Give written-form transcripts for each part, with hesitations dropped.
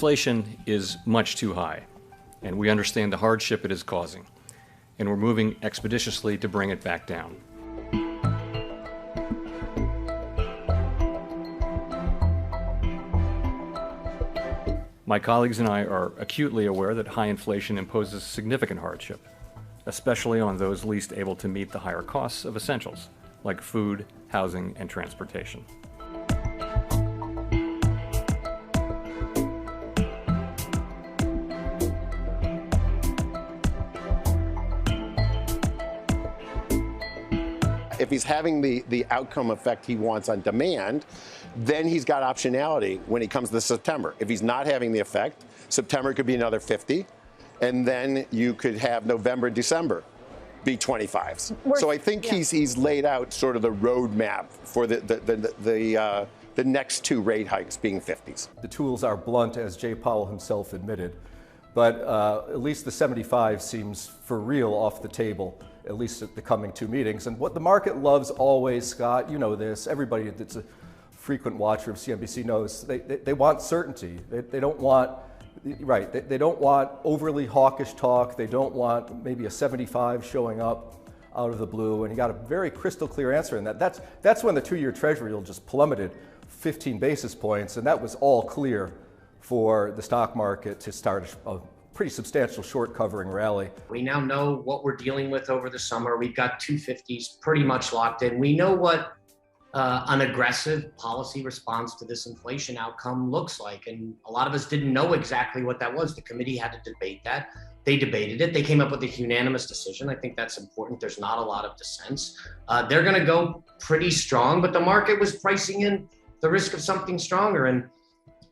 Inflation is much too high, and we understand the hardship it is causing, and we're moving expeditiously to bring it back down. My colleagues and I are acutely aware that high inflation imposes significant hardship, especially on those least able to meet the higher costs of essentials, like food, housing, and transportation. If he's having the outcome effect he wants on demand, then he's got optionality when he comes to September. If he's not having the effect, September could be another 50, and then you could have November, December be 25s. So I think he's laid out sort of the roadmap for the next two rate hikes being 50s. The tools are blunt, as Jay Powell himself admitted, but at least the 75 seems for real off the table, at least at the coming two meetings. And what the market loves always, Scott, you know this, everybody that's a frequent watcher of CNBC knows, they want certainty. They don't want, right, they don't want overly hawkish talk. They don't want maybe a 75 showing up out of the blue. And you got a very crystal clear answer in that. That's when the 2-year Treasury yield just plummeted 15 basis points. And that was all clear for the stock market to start a pretty substantial short covering rally. We now know what we're dealing with over the summer. We've got 250s pretty much locked in. We know what an aggressive policy response to this inflation outcome looks like. And a lot of us didn't know exactly what that was. The committee had to debate that. They debated it. They came up with a unanimous decision. I think that's important. There's not a lot of dissents. They're going to go pretty strong, but the market was pricing in the risk of something stronger. And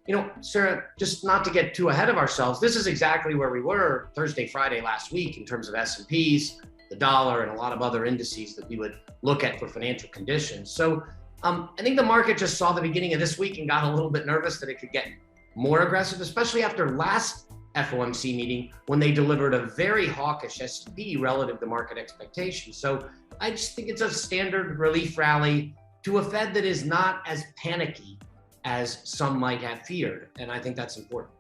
you know, Sarah, just not to get too ahead of ourselves, this is exactly where we were Thursday, Friday last week in terms of S&Ps, the dollar, and a lot of other indices that we would look at for financial conditions. So I think the market just saw the beginning of this week and got a little bit nervous that it could get more aggressive, especially after last FOMC meeting when they delivered a very hawkish S&P relative to market expectations. So I just think it's a standard relief rally to a Fed that is not as panicky as some might have feared. And I think that's important.